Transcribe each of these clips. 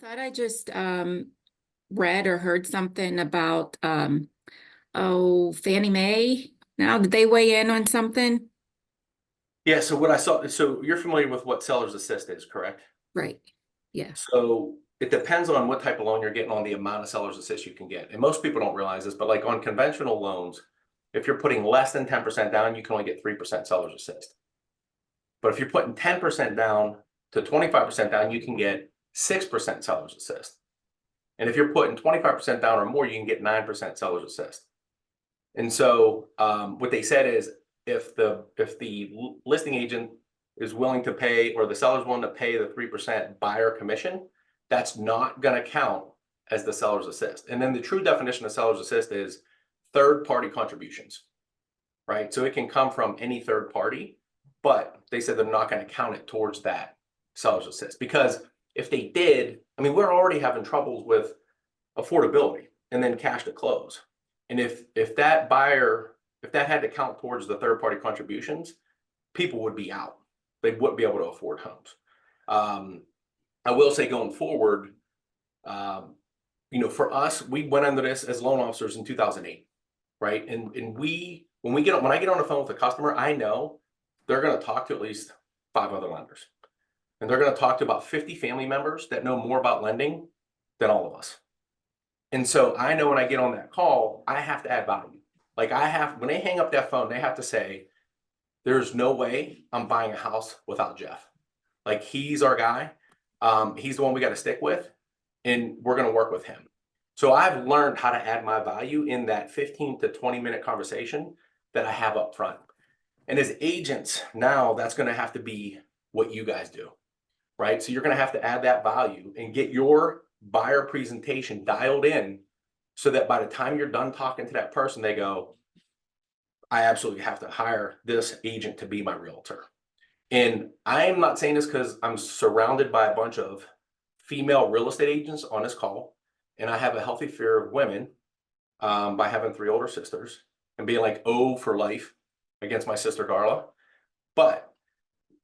thought I just read or heard something about Fannie Mae. Now, did they weigh in on something? Yeah, so what I saw, so you're familiar with what seller's assist is, correct? Right. Yeah. So it depends on what type of loan you're getting on the amount of seller's assist you can get. And most people don't realize this, but like on conventional loans, if you're putting less than 10% down, you can only get 3% seller's assist. But if you're putting 10% down to 25% down, you can get 6% seller's assist. And if you're putting 25% down or more, you can get 9% seller's assist. And so what they said is if the listing agent is willing to pay, or the seller's willing to pay the 3% buyer commission, that's not going to count as the seller's assist. And then the true definition of seller's assist is third-party contributions, right? So it can come from any third party, but they said they're not going to count it towards that seller's assist, because if they did, I mean, we're already having troubles with affordability and then cash to close. And if that buyer, if that had to count towards the third party contributions, people would be out. They wouldn't be able to afford homes. I will say going forward, for us, we went under this as loan officers in 2008, right? And when I get on the phone with a customer, I know they're going to talk to at least 5 other lenders, and they're going to talk to about 50 family members that know more about lending than all of us. And so I know when I get on that call, I have to add value. Like when they hang up that phone, they have to say, there's no way I'm buying a house without Jeff. Like, he's our guy. He's the one we got to stick with, and we're going to work with him. So I've learned how to add my value in that 15 to 20-minute conversation that I have up front. And as agents, now that's going to have to be what you guys do, right? So you're going to have to add that value and get your buyer presentation dialed in, so that by the time you're done talking to that person, they go, I absolutely have to hire this agent to be my realtor. And I'm not saying this because I'm surrounded by a bunch of female real estate agents on this call, and I have a healthy fear of women by having 3 older sisters and being like, oh, for life against my sister Darla. But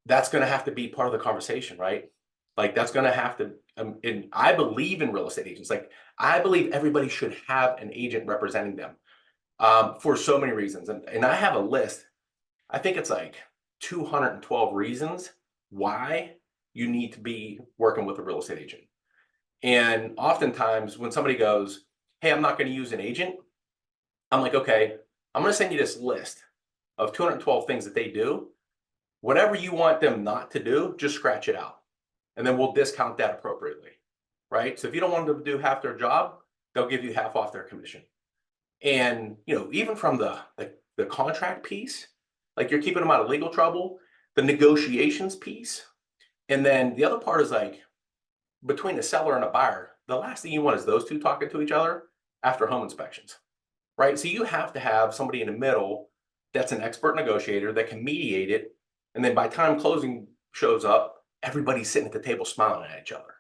that's going to have to be part of the conversation, right? Like, that's going to have to, and I believe in real estate agents. Like, I believe everybody should have an agent representing them for so many reasons. And I have a list. I think it's like 212 reasons why you need to be working with a real estate agent. And oftentimes when somebody goes, hey, I'm not going to use an agent, I'm like, okay, I'm going to send you this list of 212 things that they do. Whatever you want them not to do, just scratch it out, and then we'll discount that appropriately, right? So if you don't want them to do half their job, they'll give you half off their commission. And even from the contract piece, like, you're keeping them out of legal trouble, the negotiations piece, and then the other part is, like, between the seller and a buyer, the last thing you want is those two talking to each other after home inspections, right? So you have to have somebody in the middle that's an expert negotiator that can mediate it. And then by time closing shows up, everybody's sitting at the table smiling at each other,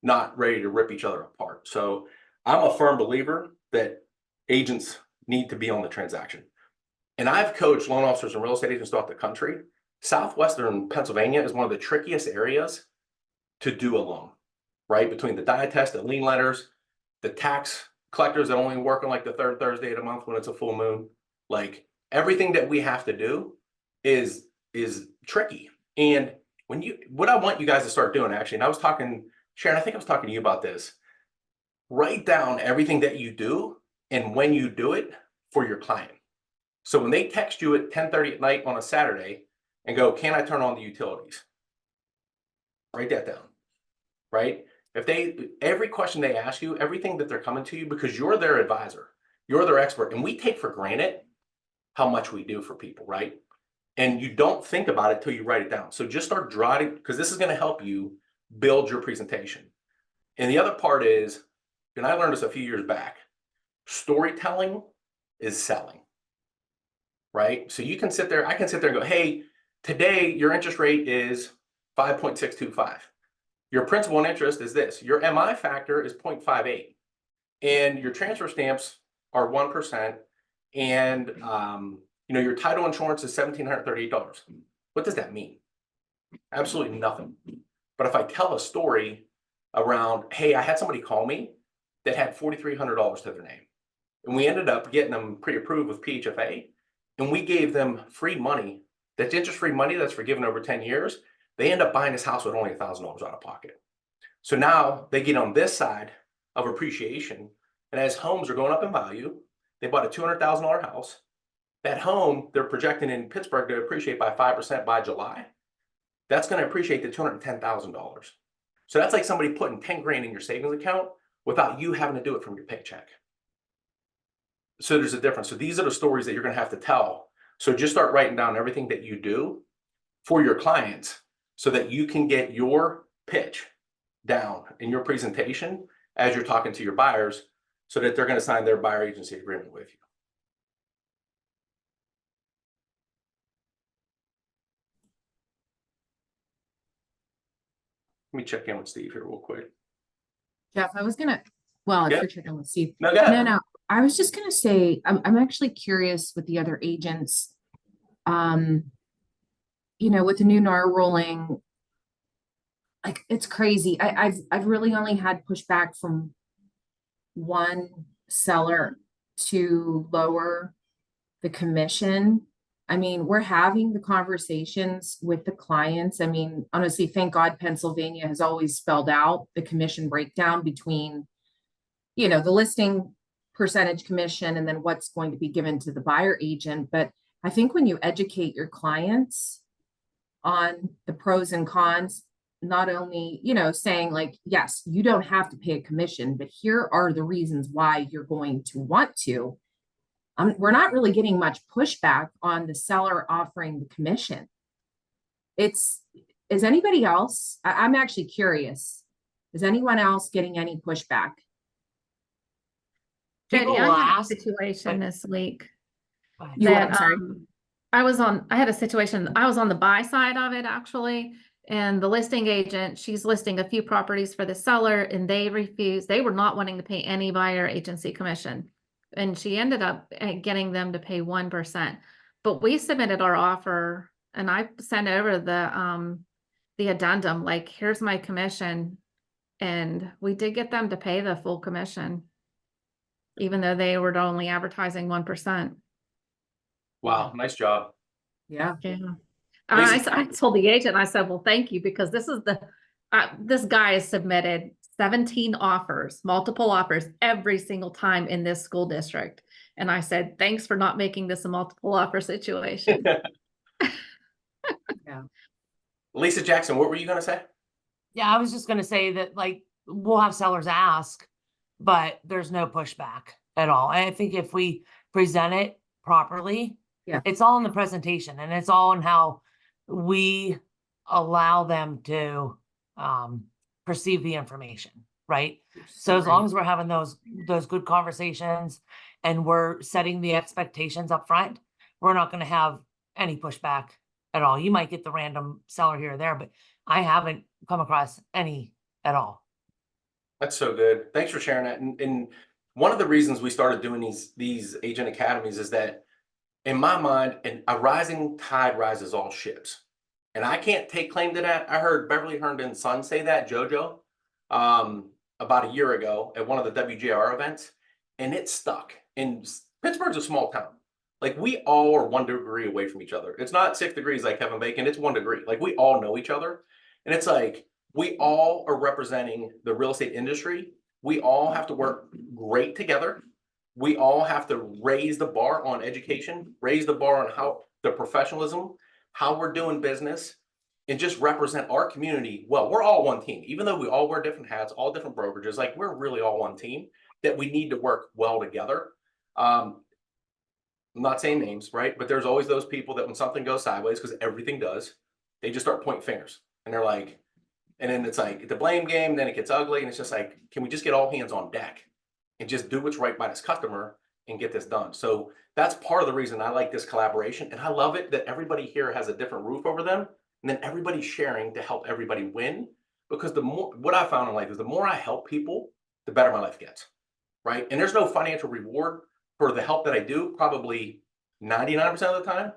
not ready to rip each other apart. So I'm a firm believer that agents need to be on the transaction. And I've coached loan officers and real estate agents throughout the country. Southwestern Pennsylvania is one of the trickiest areas to do a loan, right? Between the die test, the lien letters, the tax collectors that only work on like the 3rd Thursday of the month when it's a full moon. Like, everything that we have to do is tricky. And what I want you guys to start doing, actually, and I was talking, Sharon, I think I was talking to you about this. Write down everything that you do and when you do it for your client. So when they text you at 10:30 at night on a Saturday and go, can I turn on the utilities? Write that down, right? Every question they ask you, everything that they're coming to you, because you're their advisor, you're their expert, and we take for granted how much we do for people, right? And you don't think about it till you write it down. So just start jotting, because this is going to help you build your presentation. And the other part is, and I learned this a few years back, storytelling is selling, right? So you can sit there, I can sit there and go, hey, today your interest rate is 5.625. Your principal and interest is this. Your MI factor is 0.58. And your transfer stamps are 1%. And your title insurance is $1,738. What does that mean? Absolutely nothing. But if I tell a story around, hey, I had somebody call me that had $4,300 to their name. And we ended up getting them pre-approved with PHFA. And we gave them free money. That's interest-free money that's forgiven over 10 years. They end up buying this house with only $1,000 out of pocket. So now they get on this side of appreciation. And as homes are going up in value, they bought a $200,000 house. That home, they're projecting in Pittsburgh to appreciate by 5% by July. That's going to appreciate to $210,000. So that's like somebody putting 10 grand in your savings account without you having to do it from your paycheck. So there's a difference. So these are the stories that you're going to have to tell. So just start writing down everything that you do for your clients so that you can get your pitch down in your presentation as you're talking to your buyers so that they're going to sign their buyer agency agreement with you. Let me check in with Steve here real quick. Jeff, I was gonna, well, if Yeah. you're checking with Steve. No, go ahead. No, I was just gonna say, I'm actually curious with the other agents. With the new NAR ruling, like, it's crazy. I've really only had pushback from one seller to lower the commission. I mean, we're having the conversations with the clients. I mean, honestly, thank God Pennsylvania has always spelled out the commission breakdown between, the listing percentage commission and then what's going to be given to the buyer agent. But I think when you educate your clients on the pros and cons, not only, saying like, yes, you don't have to pay a commission, but here are the reasons why you're going to want to. We're not really getting much pushback on the seller offering the commission. Is anybody else? I'm actually curious. Is anyone else getting any pushback? Jody, People I will had a ask, situation but- this week You what? that I'm sorry. I had a situation, I was on the buy side of it actually, and the listing agent, she's listing a few properties for the seller and they were not wanting to pay any buyer agency commission. And she ended up getting them to pay 1%. But we submitted our offer and I sent over the addendum, like, here's my commission. And we did get them to pay the full commission, even though they were only advertising 1%. Wow, nice job. Yeah. Yeah. Lisa- I told the agent, I said, well, thank you, because this guy has submitted 17 offers, multiple offers every single time in this school district. And I said, thanks for not making this a multiple offer situation. Yeah. Lisa Jackson, what were you going to say? Yeah, I was just gonna say that, like, we'll have sellers ask, but there's no pushback at all. And I think if we present it properly, Yeah. it's all in the presentation and it's all in how we allow them to perceive the information, right? So as long as we're having those good conversations and we're setting the expectations up front, we're not going to have any pushback at all. You might get the random seller here or there, but I haven't come across any at all. That's so good. Thanks for sharing that. And one of the reasons we started doing these agent academies is that, in my mind, a rising tide rises all ships. And I can't take claim to that. I heard Beverly Herndon's son say that, JoJo, about a year ago at one of the WJR events, and it stuck. And Pittsburgh's a small town. Like, we all are 1 degree away from each other. It's not 6 degrees like Kevin Bacon. It's 1 degree. Like, we all know each other. And it's like, we all are representing the real estate industry. We all have to work great together. We all have to raise the bar on education, raise the bar on how the professionalism, how we're doing business, and just represent our community well. We're all one team. Even though we all wear different hats, all different brokerages, like, we're really all one team that we need to work well together. I'm not saying names, right? But there's always those people that when something goes sideways, because everything does, they just start pointing fingers. And they're like, and then it's like the blame game, then it gets ugly. And it's just like, can we just get all hands on deck and just do what's right by this customer and get this done? So that's part of the reason I like this collaboration. And I love it that everybody here has a different roof over them. And then everybody's sharing to help everybody win. Because the more, what I found in life is the more I help people, the better my life gets, right? And there's no financial reward for the help that I do, probably 99% of the time,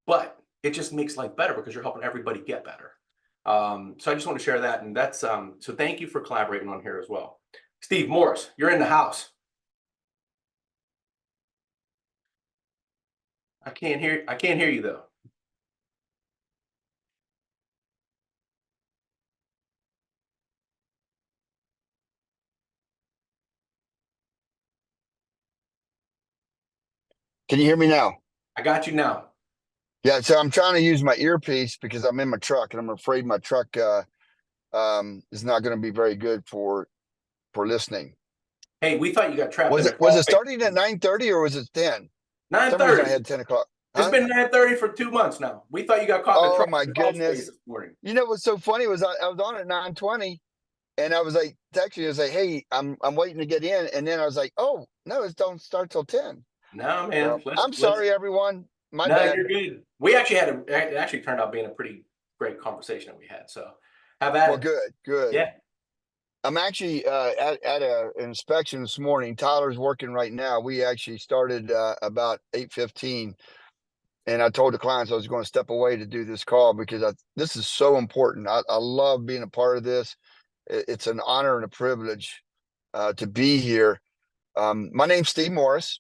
but it just makes life better because you're helping everybody get better. So I just want to share that, and that's so thank you for collaborating on here as well. Steve Morris, you're in the house. I can't hear you though. Can you hear me now? I got you now. Yeah, so I'm trying to use my earpiece because I'm in my truck and I'm afraid my truck is not going to be very good for listening. Hey, we thought you got trapped in Was a it crawl space. starting at 9:30 or was it 10? For some reason I 9:30. had 10 o'clock. It's Huh? been 9:30 for 2 months now. We thought you got caught in a Oh truck my in a crawl goodness. space this morning. You know what's so funny was I was on at 9:20 and I was like texting you, I was like, hey, I'm waiting to get in. And then I was like, oh no, it don't start till 10. No, man. So, I'm sorry, everyone. My No, bad. you're good. We actually it actually turned out being a pretty great conversation that we had. So have at Well, it. good. Yeah. I'm actually at an inspection this morning. Tyler's working right now. We actually started about 8:15, and I told the clients I was going to step away to do this call because this is so important. I love being a part of this. It's an honor and a privilege to be here. My name's Steve Morris.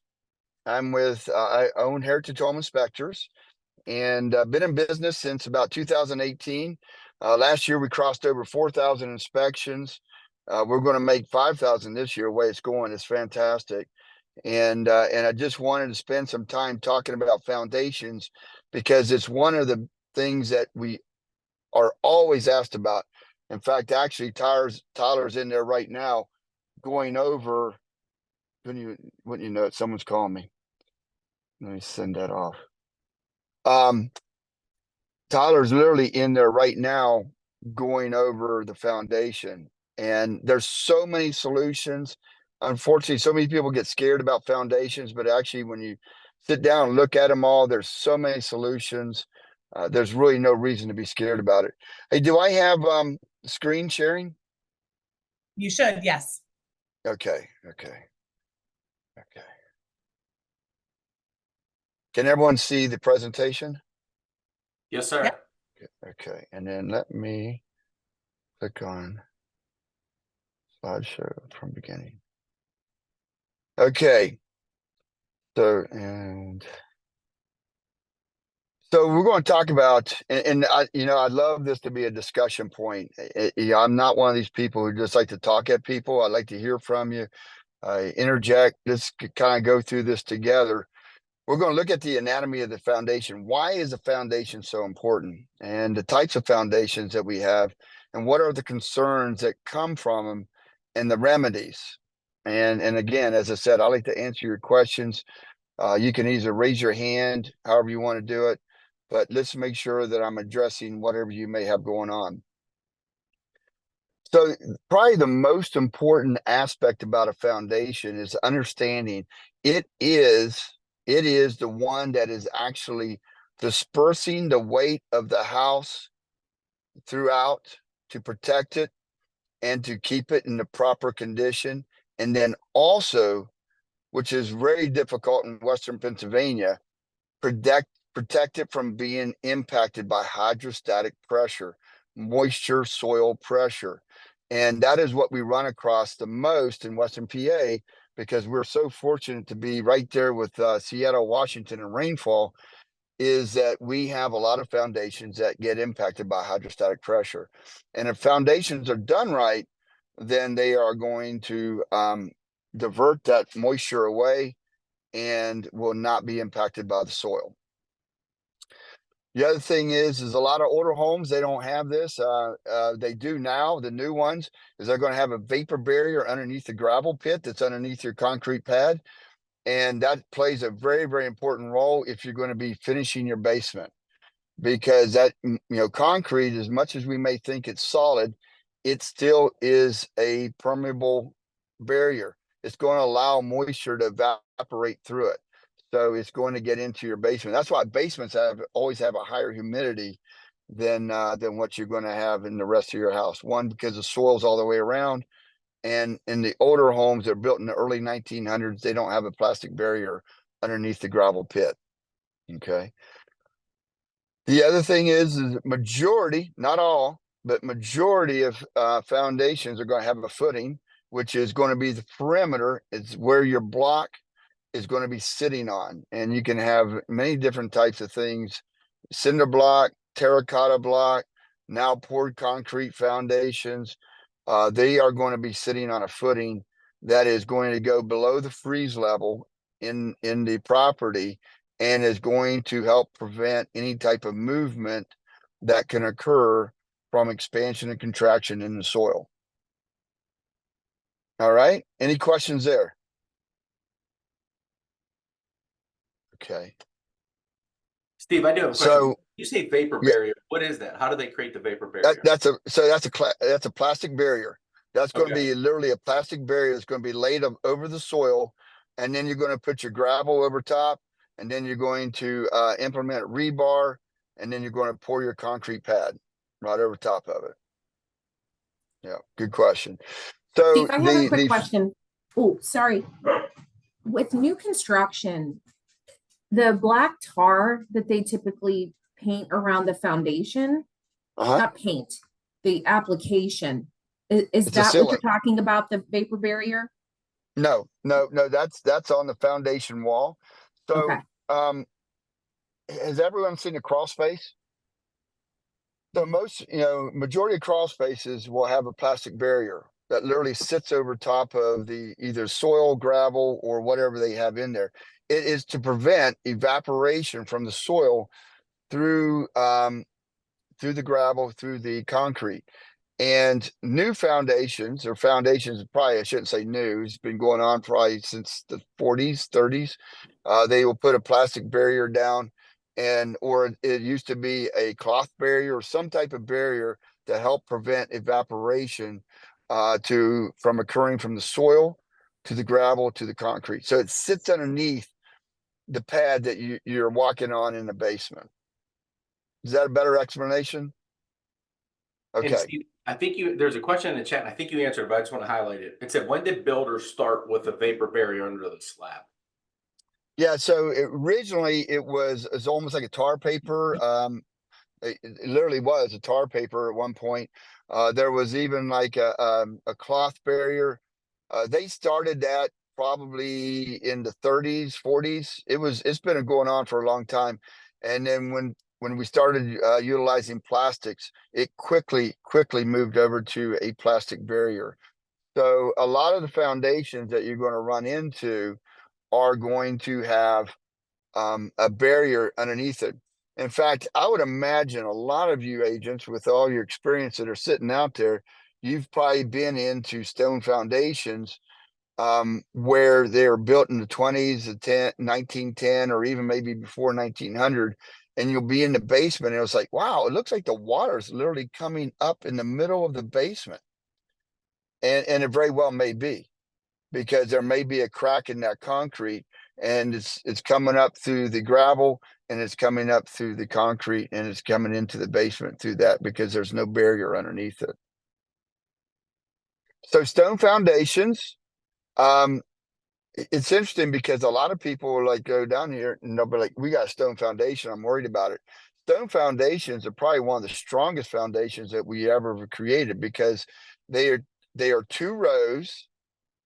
I'm with I own Heritage Home Inspectors, and been in business since about 2018. Last year we crossed over 4,000 inspections. We're going to make 5,000 this year. The way it's going is fantastic, and I just wanted to spend some time talking about foundations because it's one of the things that we are always asked about. In fact, actually, Tyler's in there right now, going over. Wouldn't you know it? Someone's calling me. Let me send that off. Tyler's literally in there right now going over the foundation. And there's so many solutions. Unfortunately, so many people get scared about foundations, but actually, when you sit down and look at them all, there's so many solutions. There's really no reason to be scared about it. Hey, do I have screen sharing? You should, yes. Okay. Can everyone see the presentation? Yes, sir. Yep. Okay, and then let me click on slideshow from beginning. Okay, so we're going to talk about, and I, I'd love this to be a discussion point. I'm not one of these people who just like to talk at people. I like to hear from you. I interject. Let's kind of go through this together. We're going to look at the anatomy of the foundation. Why is a foundation so important? And the types of foundations that we have, and what are the concerns that come from them, and the remedies. And again, as I said, I like to answer your questions. You can either raise your hand, however you want to do it, but let's make sure that I'm addressing whatever you may have going on. So probably the most important aspect about a foundation is understanding it is the one that is actually dispersing the weight of the house throughout to protect it and to keep it in the proper condition. And then also, which is very difficult in Western Pennsylvania, protect it from being impacted by hydrostatic pressure, moisture, soil pressure. And that is what we run across the most in Western PA, because we're so fortunate to be right there with Seattle, Washington, and rainfall, is that we have a lot of foundations that get impacted by hydrostatic pressure. And if foundations are done right, then they are going to divert that moisture away and will not be impacted by the soil. The other thing is a lot of older homes, they don't have this. They do now. The new ones is they're going to have a vapor barrier underneath the gravel pit that's underneath your concrete pad. And that plays a very, very important role if you're going to be finishing your basement, because that, concrete, as much as we may think it's solid, it still is a permeable barrier. It's going to allow moisture to evaporate through it. So it's going to get into your basement. That's why basements always have a higher humidity than what you're going to have in the rest of your house. One, because the soil's all the way around. And in the older homes that are built in the early 1900s, they don't have a plastic barrier underneath the gravel pit. Okay. The other thing is majority, not all, but majority of foundations are going to have a footing, which is going to be the perimeter. It's where your block is going to be sitting on. And you can have many different types of things: cinder block, terracotta block, now poured concrete foundations. They are going to be sitting on a footing that is going to go below the freeze level in the property, and is going to help prevent any type of movement that can occur from expansion and contraction in the soil. All right, any questions there? Okay, Steve, I do have a question. so You say vapor yeah, barrier. What is that? How do they create the vapor barrier? that's a plastic barrier. That's going to Okay. be literally a plastic barrier that's going to be laid over the soil, and then you're going to put your gravel over top, and then you're going to implement rebar, and then you're going to pour your concrete pad right over top of it. Yeah, good question. So Steve, I have a quick question. Oh, sorry. With new construction, the black tar that they typically paint around the foundation, not paint, the application, is It's a that what you're sealant. talking about, the vapor barrier? No, that's on the foundation wall. So, Okay. has everyone seen a crawl space? So most, majority of crawl spaces will have a plastic barrier that literally sits over top of the either soil, gravel, or whatever they have in there. It is to prevent evaporation from the soil through through the gravel, through the concrete. And new foundations, or foundations, probably I shouldn't say new, it's been going on probably since the 40s, 30s. They will put a plastic barrier down, or it used to be a cloth barrier or some type of barrier to help prevent evaporation from occurring from the soil to the gravel to the concrete. So it sits underneath the pad that you're walking on in the basement. Is that a better explanation? And Okay. Steve, I think there's a question in the chat, and I think you answered, but I just want to highlight it. It said, when did builders start with a vapor barrier under the slab? Yeah, so originally it was almost like a tar paper. It literally was a tar paper at one point. There was even like a cloth barrier. They started that probably in the 30s, 40s. It's been going on for a long time. And then when we started utilizing plastics, it quickly moved over to a plastic barrier. So a lot of the foundations that you're going to run into are going to have a barrier underneath it. In fact, I would imagine a lot of you agents, with all your experience that are sitting out there, you've probably been into stone foundations where they're built in the 20s, 1910, or even maybe before 1900. And you'll be in the basement, and it's like, wow, it looks like the water's literally coming up in the middle of the basement. And it very well may be, because there may be a crack in that concrete, and it's coming up through the gravel, and it's coming up through the concrete, and it's coming into the basement through that, because there's no barrier underneath it. So stone foundations, it's interesting because a lot of people will like go down here and they'll be like, we got a stone foundation, I'm worried about it. Stone foundations are probably one of the strongest foundations that we ever created, because they are 2 rows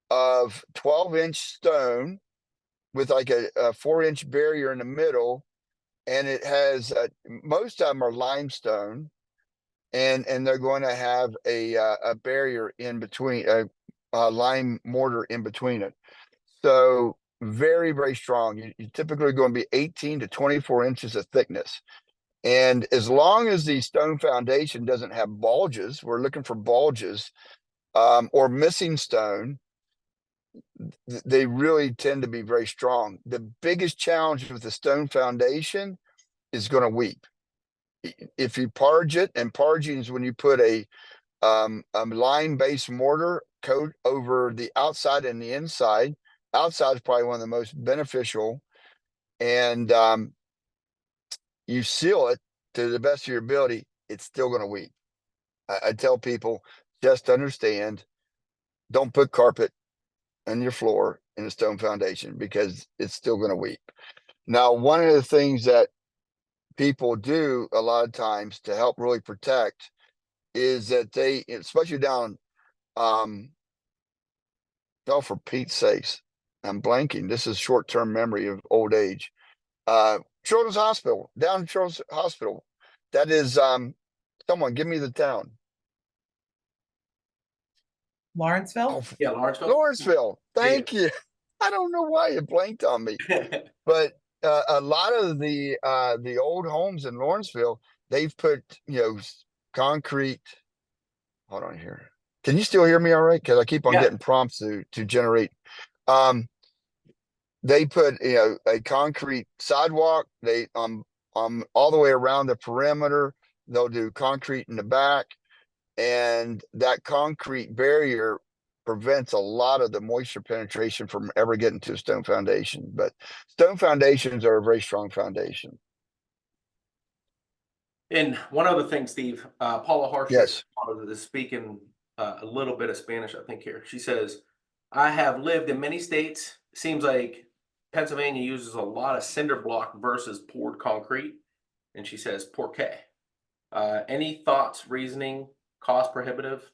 of 12-inch stone with like a 4-inch barrier in the middle, and it has most of them are limestone, and they're going to have a barrier in between, a lime mortar in between it. So very, very strong. You typically going to be 18 to 24 inches of thickness. And as long as the stone foundation doesn't have bulges, we're looking for bulges or missing stone, they really tend to be very strong. The biggest challenge with the stone foundation is going to weep. If you parge it, and parging is when you put a lime-based mortar coat over the outside and the inside. Outside is probably one of the most beneficial, and you seal it to the best of your ability, it's still going to weep. I tell people, just understand, don't put carpet on your floor in a stone foundation, because it's still going to weep. Now, one of the things that people do a lot of times to help really protect is that they, especially down, oh, for Pete's sakes, I'm blanking. This is short-term memory of old age. Children's Hospital, down in Children's Hospital. That is, someone give me the town. Lawrenceville? Oh, Yeah, Lawrenceville. Lawrenceville. Yeah, yeah. Thank you. I don't know why it blanked on me, but a lot of the old homes in Lawrenceville, they've put, concrete. Hold on here. Can you still hear me all right? Because I keep on Yeah. getting prompts to generate. They put, a concrete sidewalk. They all the way around the perimeter. They'll do concrete in the back, and that concrete barrier prevents a lot of the moisture penetration from ever getting to a stone foundation. But stone foundations are a very strong foundation. And one other thing, Steve, Paula Harsh Yes. is speaking a little bit of Spanish, I think here. She says, I have lived in many states. Seems like Pennsylvania uses a lot of cinder block versus poured concrete. And she says, por qué? Any thoughts, reasoning, cost prohibitive?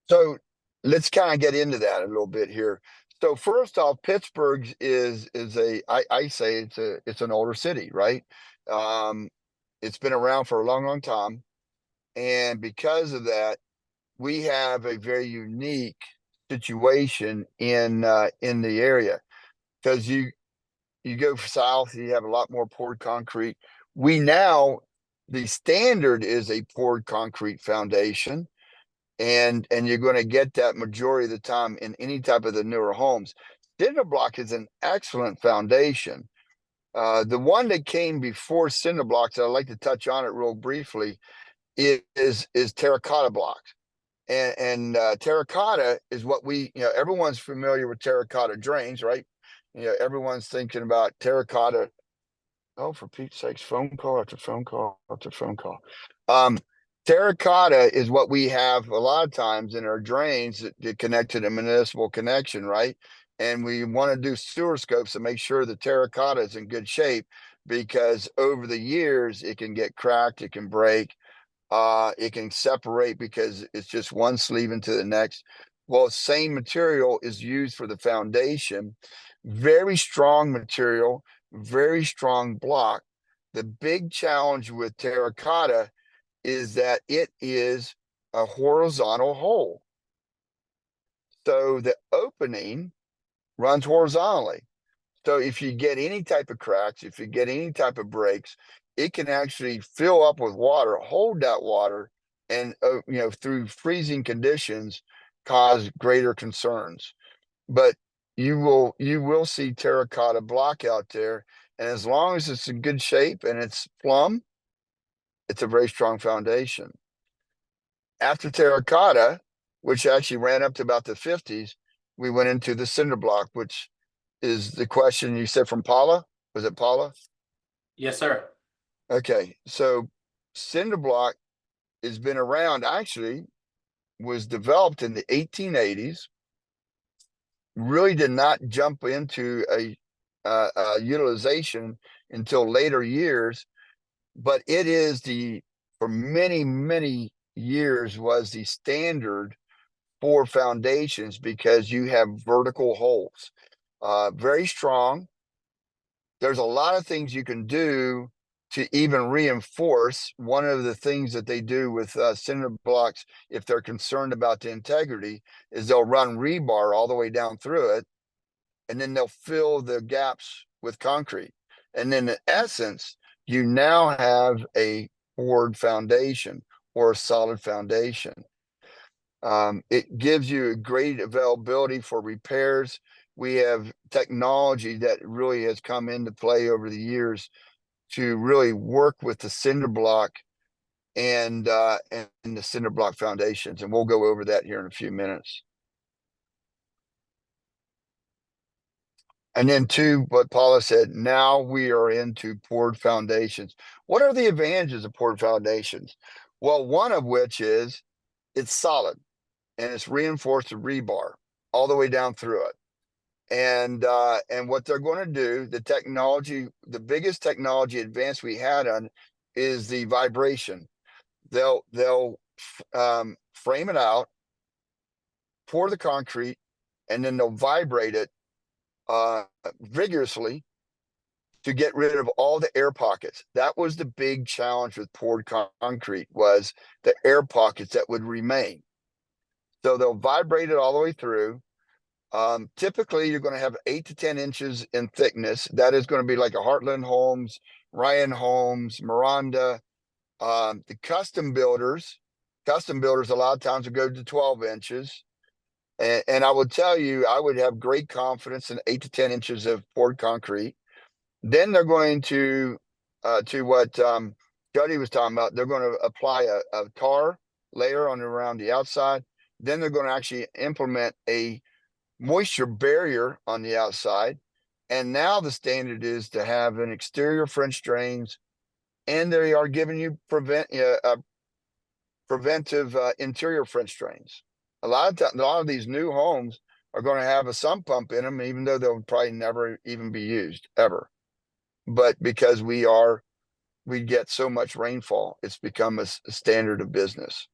So let's kind of get into that a little bit here. So first off, Pittsburgh is I say it's an older city, right? It's been around for a long, long time. And because of that, we have a very unique situation in the area. Because you go south, you have a lot more poured concrete. The standard is a poured concrete foundation, and you're going to get that majority of the time in any type of the newer homes. Cinder block is an excellent foundation. The one that came before cinder blocks, I'd like to touch on it real briefly, is terracotta block. And terracotta is what everyone's familiar with terracotta drains, right? Everyone's thinking about terracotta. Oh, for Pete's sakes, phone call after phone call after phone call. Terracotta is what we have a lot of times in our drains that connect to the municipal connection, right? And we want to do sewer scopes to make sure the terracotta is in good shape, because over the years it can get cracked, it can break, it can separate because it's just one sleeve into the next. Well, same material is used for the foundation. Very strong material, very strong block. The big challenge with terracotta is that it is a horizontal hole. So the opening runs horizontally. So if you get any type of cracks, if you get any type of breaks, it can actually fill up with water, hold that water, and through freezing conditions, cause greater concerns. But you will see terracotta block out there, and as long as it's in good shape and it's plumb, it's a very strong foundation. After terracotta, which actually ran up to about the 50s, we went into the cinder block, which is the question you said from Paula. Was it Paula? Yes, sir. Okay, so cinder block has been around, actually was developed in the 1880s, really did not jump into a utilization until later years, but it is for many, many years was the standard for foundations, because you have vertical holes. Very strong. There's a lot of things you can do to even reinforce. One of the things that they do with cinder blocks, if they're concerned about the integrity, is they'll run rebar all the way down through it, and then they'll fill the gaps with concrete. And then in essence, you now have a poured foundation or a solid foundation. It gives you a great availability for repairs. We have technology that really has come into play over the years to really work with the cinder block and the cinder block foundations, and we'll go over that here in a few minutes. And then to what Paula said, now we are into poured foundations. What are the advantages of poured foundations? Well, one of which is it's solid and it's reinforced with rebar all the way down through it. And what they're going to do, the biggest technology advance we had on is the vibration. they'll frame it out, pour the concrete, and then they'll vibrate it vigorously to get rid of all the air pockets. That was the big challenge with poured concrete, was the air pockets that would remain. So they'll vibrate it all the way through. Typically, you're going to have 8 to 10 inches in thickness. That is going to be like a Heartland Homes, Ryan Homes, Miranda. The custom builders a lot of times will go to 12 inches. And I would tell you, I would have great confidence in 8 to 10 inches of poured concrete. Then they're going to what Jody was talking about. They're going to apply a tar layer on around the outside. Then they're going to actually implement a moisture barrier on the outside. And now the standard is to have an exterior French drains, and they are giving you preventive interior French drains. A lot of these new homes are going to have a sump pump in them, even though they'll probably never even be used ever. But because we get so much rainfall, it's become a standard of business.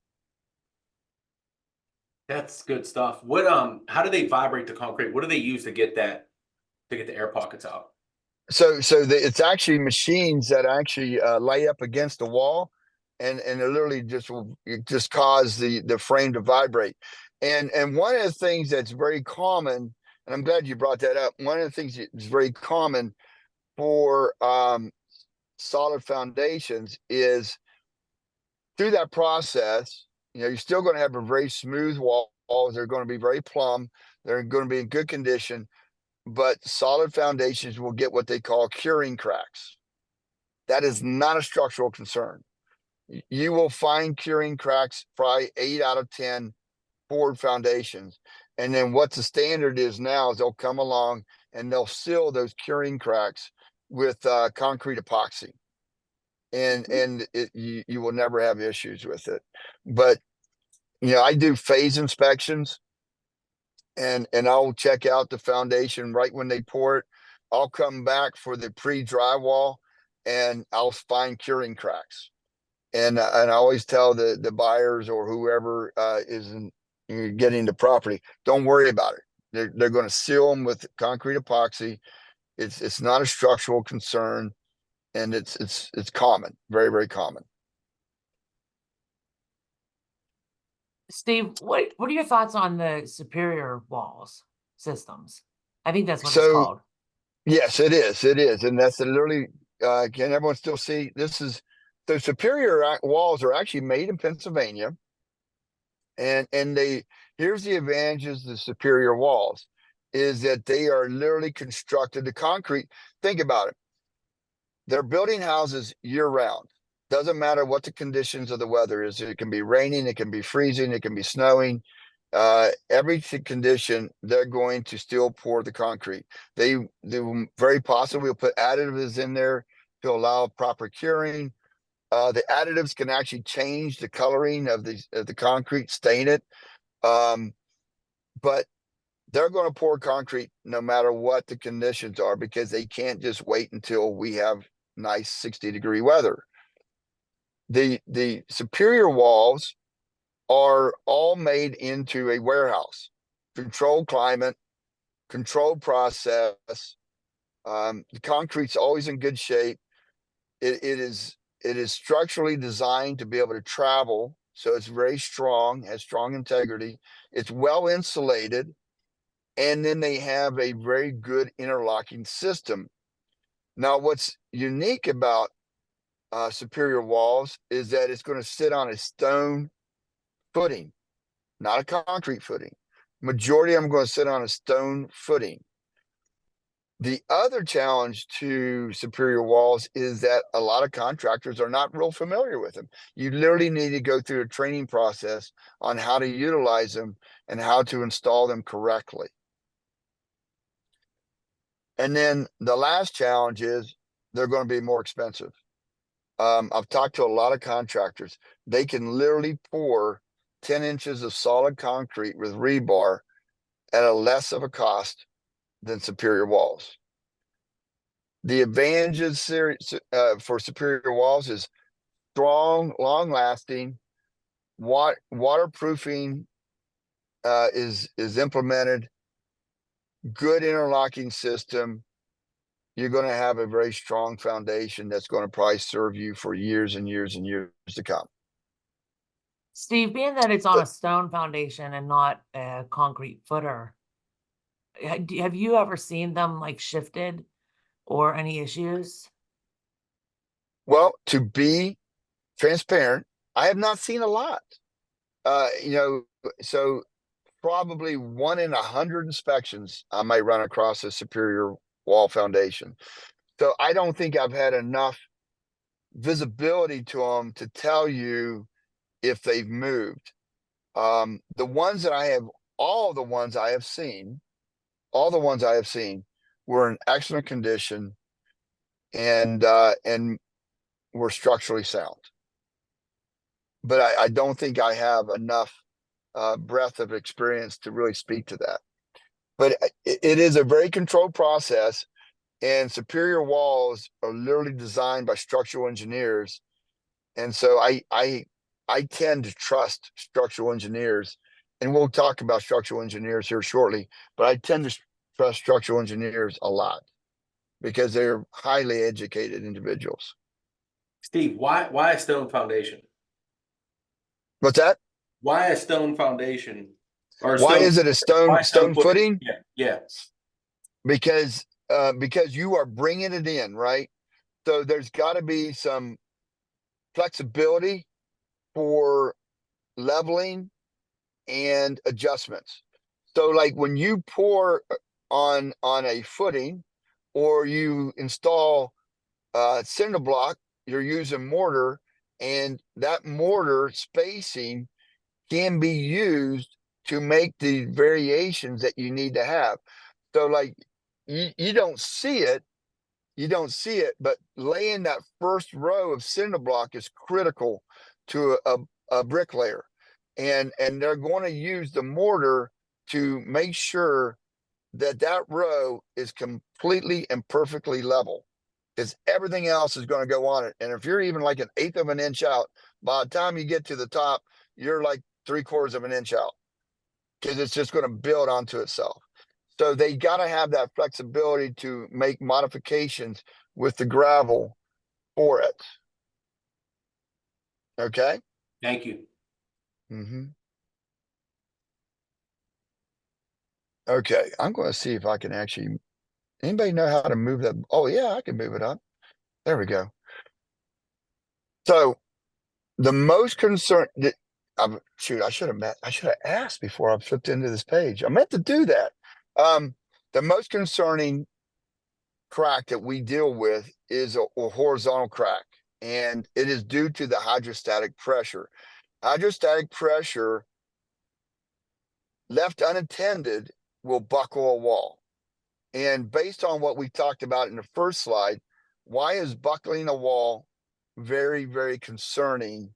That's good stuff. What how do they vibrate the concrete? What do they use to get the air pockets out? So it's actually machines that actually lay up against the wall, and it literally just cause the frame to vibrate. And one of the things that's very common, and I'm glad you brought that up. One of the things that's very common for solid foundations is through that process, you're still going to have a very smooth walls. They're going to be very plumb. They're going to be in good condition, but solid foundations will get what they call curing cracks. That is not a structural concern. You will find curing cracks probably 8 out of 10 poured foundations. And then what the standard is now is they'll come along and they'll seal those curing cracks with concrete epoxy. And you will never have issues with it. But I do phase inspections, and I'll check out the foundation right when they pour it. I'll come back for the pre-drywall, and I'll find curing cracks. And I always tell the buyers or whoever is getting the property, don't worry about it. They're going to seal them with concrete epoxy. It's not a structural concern, and it's common, very, very common. Steve, what are your thoughts on the superior walls systems? I think that's what it's So called. yes, it is, and that's literally. Can everyone still see? This is the superior walls are actually made in Pennsylvania, and here's the advantages of the superior walls is that they are literally constructed to concrete. Think about it. They're building houses year round. Doesn't matter what the conditions of the weather is. It can be raining, it can be freezing, it can be snowing. Every condition, they're going to still pour the concrete. They very possibly will put additives in there to allow proper curing. The additives can actually change the coloring of the concrete, stain it. But they're going to pour concrete no matter what the conditions are, because they can't just wait until we have nice 60-degree weather. The superior walls are all made into a warehouse, controlled climate, controlled process. The concrete's always in good shape. It is structurally designed to be able to travel, so it's very strong, has strong integrity. It's well insulated, and then they have a very good interlocking system. Now, what's unique about superior walls is that it's going to sit on a stone footing, not a concrete footing. Majority of them are going to sit on a stone footing. The other challenge to superior walls is that a lot of contractors are not real familiar with them. You literally need to go through a training process on how to utilize them and how to install them correctly. And then the last challenge is they're going to be more expensive. I've talked to a lot of contractors. They can literally pour 10 inches of solid concrete with rebar at a less of a cost than superior walls. The advantages for superior walls is strong, long lasting, waterproofing is implemented, good interlocking system, you're going to have a very strong foundation that's going to probably serve you for years and years and years to come. Steve, being that it's on a stone foundation and not a concrete footer, have you ever seen them like shifted or any issues? Well, to be transparent, I have not seen a lot. So probably 1 in 100 inspections, I might run across a superior wall foundation. So I don't think I've had enough visibility to them to tell you if they've moved. The ones that I have, all the ones I have seen, were in excellent condition and were structurally sound. But I don't think I have enough breadth of experience to really speak to that. But it is a very controlled process, and superior walls are literally designed by structural engineers. And so I tend to trust structural engineers, and we'll talk about structural engineers here shortly, but I tend to trust structural engineers a lot because they're highly educated individuals. Steve, why a stone foundation? What's that? Why a stone foundation? Or Why is it a why stone footing? Yeah. Because you are bringing it in, right? So there's got to be some flexibility for leveling and adjustments. So like when you pour on a footing or you install cinder block, you're using mortar, and that mortar spacing can be used to make the variations that you need to have. So like you don't see it, but laying that first row of cinder block is critical to a bricklayer. And they're going to use the mortar to make sure that that row is completely and perfectly level, because everything else is going to go on it. And if you're even like 1/8 of an inch out, by the time you get to the top, you're like 3/4 of an inch out, because it's just going to build onto itself. So they got to have that flexibility to make modifications with the gravel for it. Okay. Thank you. Okay, I'm going to see if I can actually. Anybody know how to move that? Oh yeah, I can move it up. There we go. So the most concern. Shoot, I should have asked before I flipped into this page. I meant to do that. The most concerning crack that we deal with is a horizontal crack, and it is due to the hydrostatic pressure. Hydrostatic pressure, left unattended, will buckle a wall. And based on what we talked about in the first slide, why is buckling a wall very, very concerning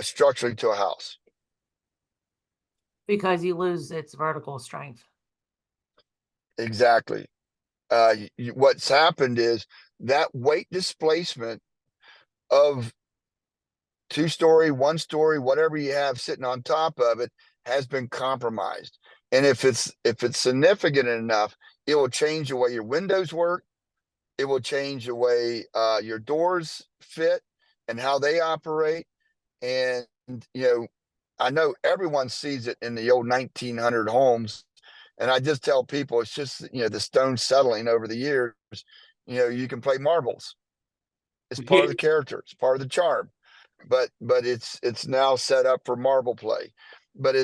structurally to a house? Because you lose its vertical strength. Exactly. What's happened is that weight displacement of 2-story, 1-story, whatever you have sitting on top of it has been compromised. And if it's significant enough, it will change the way your windows work. It will change the way your doors fit and how they operate. And I know everyone sees it in the old 1900 homes. And I just tell people it's just, the stone settling over the years. You can play marbles. It's part of the character. It's part of the charm. But it's now set up for marble play. But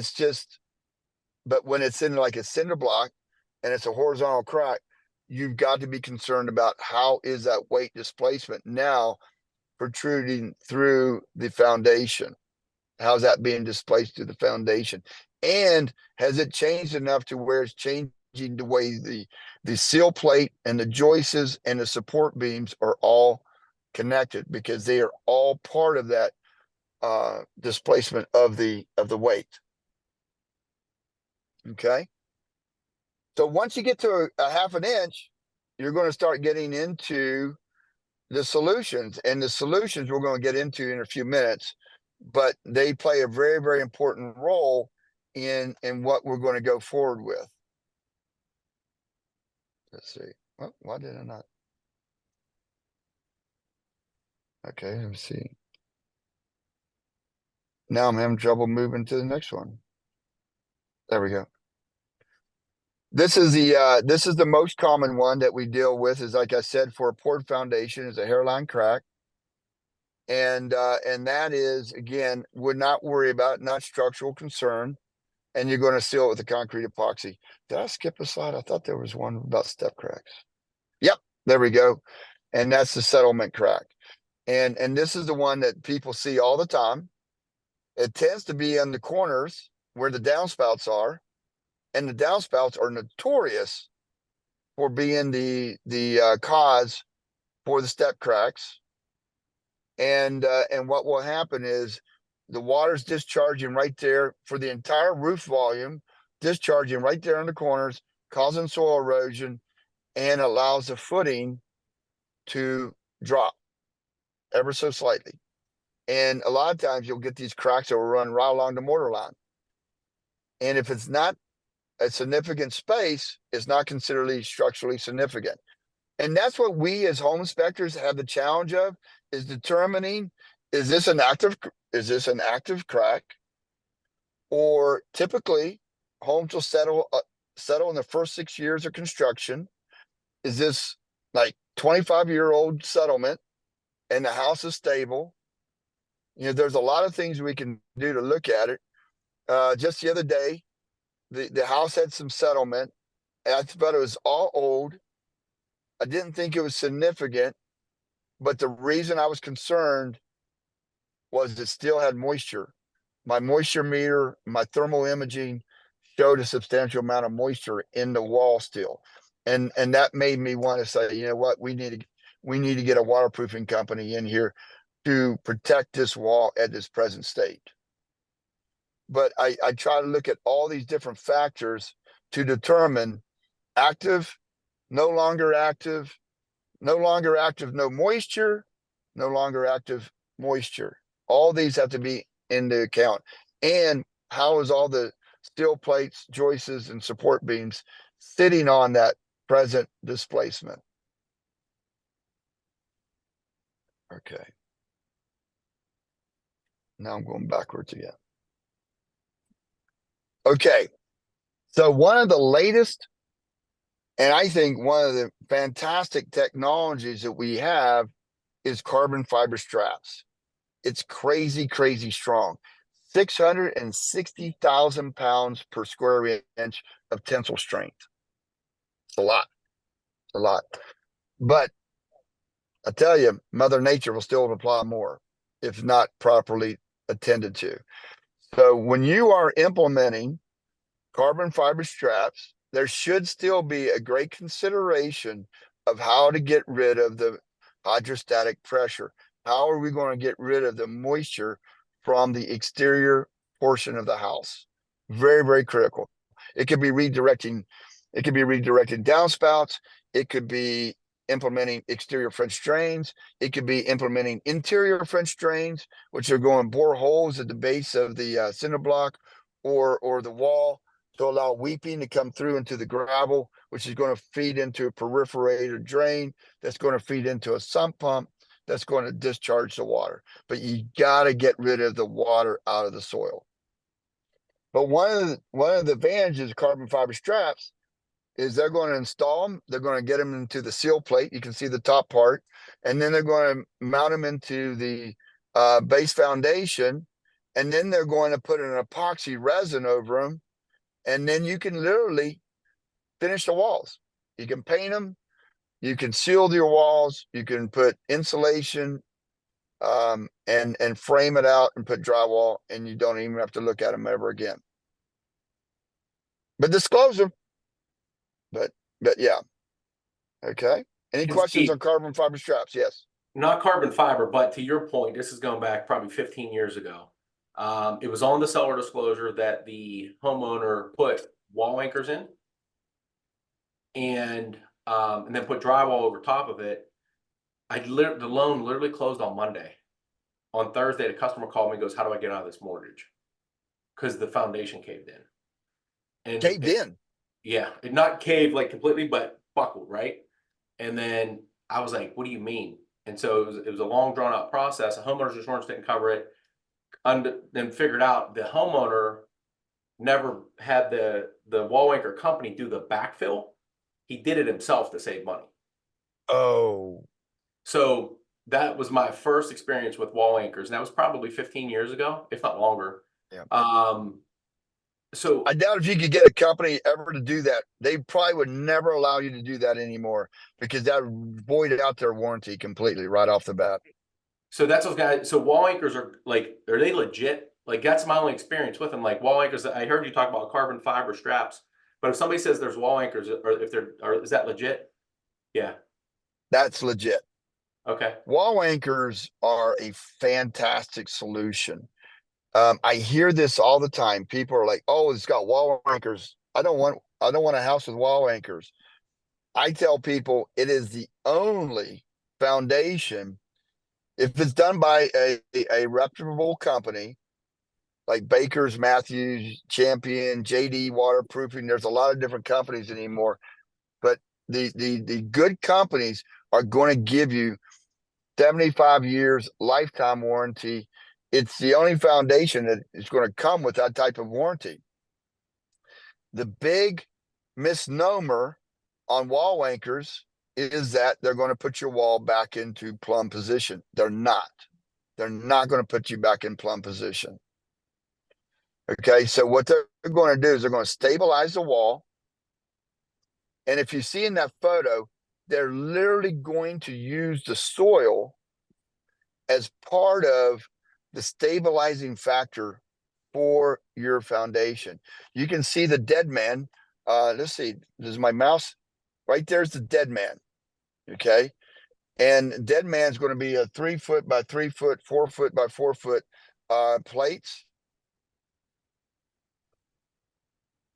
when it's in like a cinder block and it's a horizontal crack, you've got to be concerned about how is that weight displacement now protruding through the foundation. How's that being displaced through the foundation? And has it changed enough to where it's changing the way the seal plate and the joists and the support beams are all connected, because they are all part of that displacement of the weight. Okay. So once you get to a 1/2 inch, you're going to start getting into the solutions, and the solutions we're going to get into in a few minutes, but they play a very, very important role in what we're going to go forward with. Let's see. Oh, why did I not? Okay, let me see. Now I'm having trouble moving to the next one. There we go. This is the most common one that we deal with, is like I said, for a poured foundation, is a hairline crack. And that is, again, would not worry about, not structural concern. And you're going to seal it with a concrete epoxy. Did I skip a slide? I thought there was one about step cracks. Yep, there we go. And that's the settlement crack. And this is the one that people see all the time. It tends to be on the corners where the downspouts are, and the downspouts are notorious for being the cause for the step cracks. And what will happen is the water's discharging right there for the entire roof volume, discharging right there in the corners, causing soil erosion, and allows the footing to drop ever so slightly. And a lot of times you'll get these cracks that will run right along the mortar line. And if it's not a significant space, it's not considered structurally significant. And that's what we as home inspectors have the challenge of, is determining, is this an active crack? Or typically homes will settle in the first 6 years of construction. Is this like 25-year-old settlement and the house is stable? You know, there's a lot of things we can do to look at it. Just the other day, the house had some settlement, and I thought it was all old. I didn't think it was significant, but the reason I was concerned was it still had moisture. My moisture meter, my thermal imaging showed a substantial amount of moisture in the wall still. And that made me want to say, you know what, we need to get a waterproofing company in here to protect this wall at its present state. But I try to look at all these different factors to determine active, no longer active, no moisture, no longer active, moisture. All these have to be into account. And how is all the steel plates, joists, and support beams sitting on that present displacement? Okay. Now I'm going backwards again. Okay. So one of the latest, and I think one of the fantastic technologies that we have, is carbon fiber straps. It's crazy, crazy strong. 660,000 pounds per square inch of tensile strength. It's a lot. It's a lot. But I tell you, Mother Nature will still apply more if not properly attended to. So when you are implementing carbon fiber straps, there should still be a great consideration of how to get rid of the hydrostatic pressure. How are we going to get rid of the moisture from the exterior portion of the house? Very, very critical. It could be redirecting downspouts. It could be implementing exterior French drains. It could be implementing interior French drains, which are going bore holes at the base of the cinder block or the wall to allow weeping to come through into the gravel, which is going to feed into a perforated drain that's going to feed into a sump pump that's going to discharge the water. But you got to get rid of the water out of the soil. But one of the advantages of carbon fiber straps is they're going to install them. They're going to get them into the seal plate. You can see the top part. And then they're going to mount them into the base foundation. And then they're going to put an epoxy resin over them. And then you can literally finish the walls. You can paint them. You can seal your walls. You can put insulation and frame it out and put drywall, and you don't even have to look at them ever again. But disclose them. But yeah. Okay. Any questions on carbon fiber straps? Yes. Not carbon fiber, but to your point, this is going back probably 15 years ago. It was on the seller disclosure that the homeowner put wall anchors in and then put drywall over top of it. The loan literally closed on Monday. On Thursday, the customer called me and goes, how do I get out of this mortgage? Because the foundation caved in. And Caved in. yeah, it not caved like completely, but buckled, right? And then I was like, what do you mean? And so it was a long drawn out process. The homeowner's insurance didn't cover it. Then figured out the homeowner never had the wall anchor company do the backfill. He did it himself to save money. Oh, So that was my first experience with wall anchors. And that was probably 15 years ago, if not longer. Yeah. So I doubt if you could get a company ever to do that. They probably would never allow you to do that anymore because that would void out their warranty completely right off the bat. So that's those guys. So wall anchors are they legit? Like that's my only experience with them. Like wall anchors, I heard you talk about carbon fiber straps, but if somebody says there's wall anchors, or if is that legit? Yeah. That's legit. Okay. Wall anchors are a fantastic solution. I hear this all the time. People are like, "Oh, it's got wall anchors. I don't want a house with wall anchors." I tell people it is the only foundation, if it's done by a reputable company like Baker's, Matthews, Champion, JD Waterproofing. There's a lot of different companies anymore, but the good companies are going to give you 75 years lifetime warranty. It's the only foundation that is going to come with that type of warranty. The big misnomer on wall anchors is that they're going to put your wall back into plumb position. They're not. They're not going to put you back in plumb position. Okay, so what they're going to do is they're going to stabilize the wall. And if you see in that photo, they're literally going to use the soil as part of the stabilizing factor for your foundation. You can see the dead man. Let's see, this is my mouse. Right there's the dead man. Okay. And dead man's going to be a 3 foot by 3 foot, 4 foot by 4 foot plates.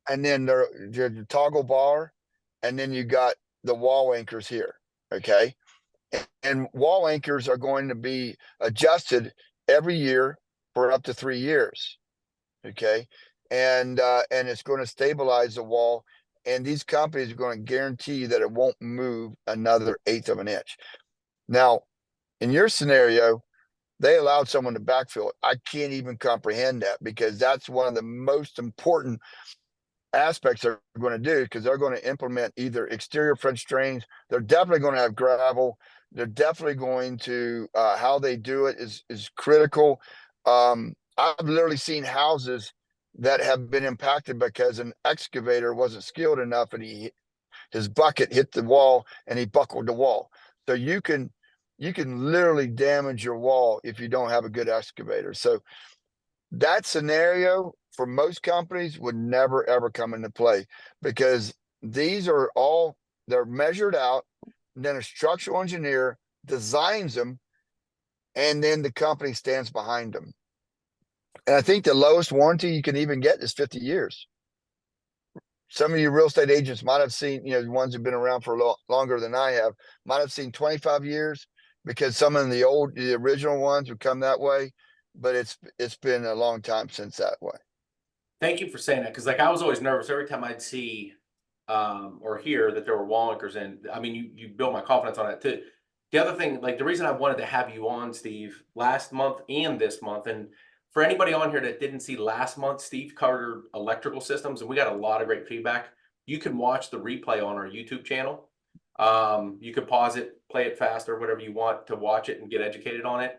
And then there's the toggle bar. And then you got the wall anchors here. Okay. And wall anchors are going to be adjusted every year for up to 3 years. Okay. And it's going to stabilize the wall. And these companies are going to guarantee that it won't move another 1/8 of an inch. Now, in your scenario, they allowed someone to backfill it. I can't even comprehend that because that's one of the most important aspects they're going to do, because they're going to implement either exterior French drains. They're definitely going to have gravel. They're definitely going to how they do it is critical. I've literally seen houses that have been impacted because an excavator wasn't skilled enough and his bucket hit the wall and he buckled the wall. So you can literally damage your wall if you don't have a good excavator. So that scenario for most companies would never ever come into play, because these are all, they're measured out, and then a structural engineer designs them, and then the company stands behind them. And I think the lowest warranty you can even get is 50 years. Some of you real estate agents might have seen, the ones who've been around for longer than I have, might have seen 25 years, because some of the original ones would come that way, but it's been a long time since that way. Thank you for saying that, because I was always nervous every time I'd see or hear that there were wall anchors in. I mean, you built my confidence on that too. The other thing, the reason I wanted to have you on, Steve, last month and this month, and for anybody on here that didn't see last month, Steve covered electrical systems, and we got a lot of great feedback. You can watch the replay on our YouTube channel. You can pause it, play it fast, or whatever you want to watch it and get educated on it.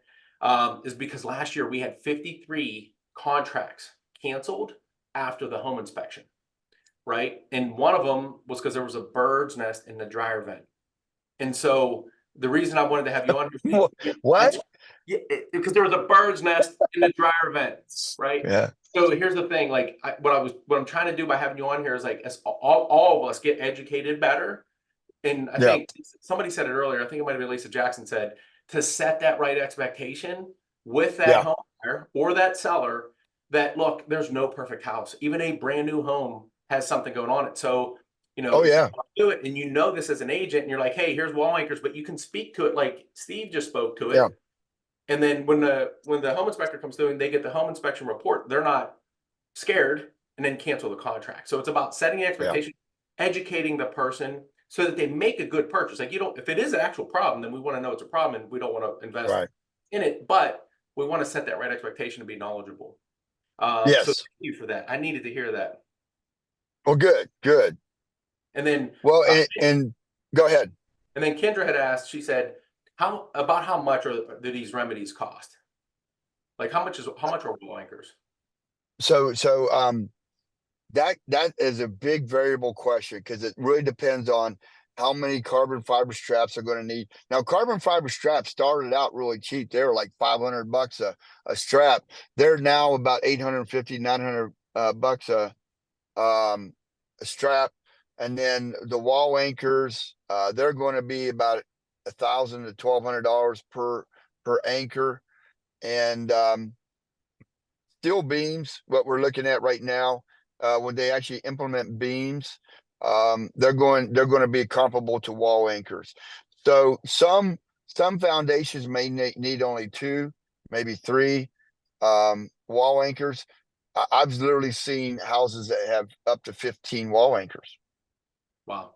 Is because last year we had 53 contracts canceled after the home inspection, right? And one of them was because there was a bird's nest in the dryer vent. And so the reason I wanted to have you on here, What? Because there was a bird's nest in the dryer vent, right? Yeah. So here's the thing, what I'm trying to do by having you on here is as all of us get educated better. And I think somebody said it earlier, I think it might have been Lisa Jackson said, to set that right expectation with that home buyer or that seller, that look, there's no perfect house. Even a brand new home has something going on it. So, You know, Oh, if you yeah. do it and you know this as an agent and you're like, hey, here's wall anchors, but you can speak to it like Steve just spoke to it. Yeah. And then when the home inspector comes through and they get the home inspection report, they're not scared and then cancel the contract. So it's about setting the expectation, educating the person so that they make a good purchase. Like, you don't, if it is an actual problem, then we want to know it's a problem and we don't want to invest Right. in it, but we want to set that right expectation to be knowledgeable. So Yes. thank you for that. I needed to hear that. Well, good. And then, Well, and go ahead. and then Kendra had asked, she said, how much do these remedies cost? Like how much are wall anchors? So, that is a big variable question because it really depends on how many carbon fiber straps are going to need. Now, carbon fiber straps started out really cheap. They were like $500 a strap. They're now about 850, 900 bucks a strap. And then the wall anchors, they're going to be about $1,000 to $1,200 per anchor. And steel beams, what we're looking at right now, when they actually implement beams, they're going to be comparable to wall anchors. So some foundations may need only 2, maybe 3 wall anchors. I've literally seen houses that have up to 15 wall anchors. Wow.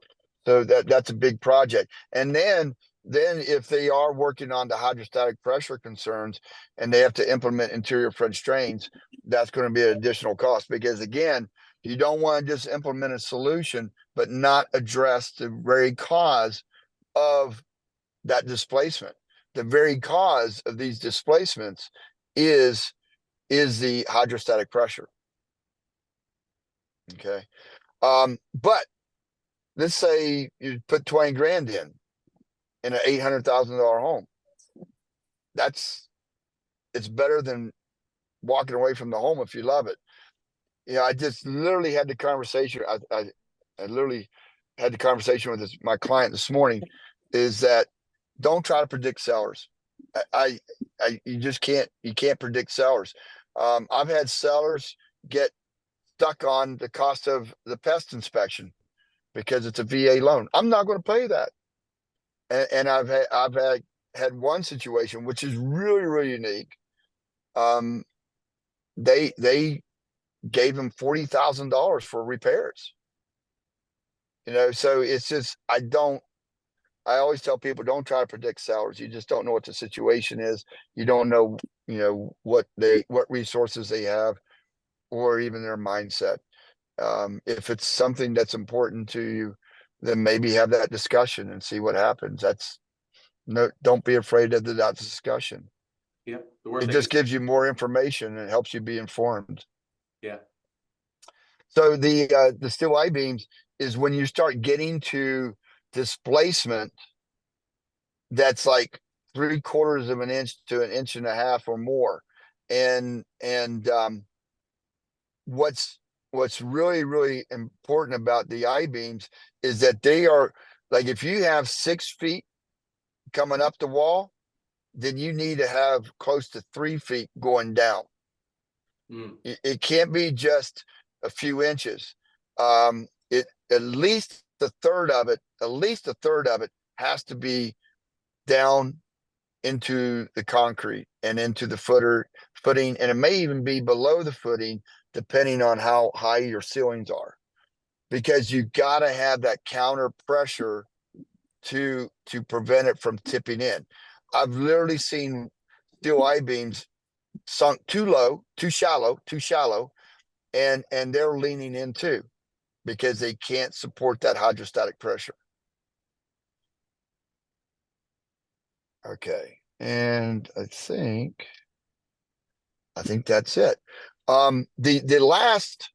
So that's a big project. And then if they are working on the hydrostatic pressure concerns and they have to implement interior French drains, that's going to be an additional cost because again, you don't want to just implement a solution, but not address the very cause of that displacement. The very cause of these displacements is the hydrostatic pressure. Okay. But let's say you put 20 grand in an $800,000 home. It's better than walking away from the home if you love it. You know, I just literally had the conversation. I literally had the conversation with my client this morning is that don't try to predict sellers. You just can't predict sellers. I've had sellers get stuck on the cost of the pest inspection because it's a VA loan. I'm not going to pay that. And I've had one situation which is really unique. They gave him $40,000 for repairs. You know, so it's just I always tell people don't try to predict sellers. You just don't know what the situation is. You don't know, what resources they have or even their mindset. If it's something that's important to you, then maybe have that discussion and see what happens. Don't be afraid of that discussion. Yeah. The worst It thing just is, gives you more information and helps you be informed. yeah. So the steel I-beams is when you start getting to displacement that's like 3/4 of an inch to an inch and a half or more. And what's really important about the I-beams is that they are like, if you have 6 feet coming up the wall, then you need to have close to 3 feet going down. It can't be just a few inches. At least a third of it has to be down into the concrete and into the footing, and it may even be below the footing, depending on how high your ceilings are, because you got to have that counter pressure to prevent it from tipping in. I've literally seen steel I-beams sunk too low, too shallow, and they're leaning in too because they can't support that hydrostatic pressure. Okay, and I think that's it. The last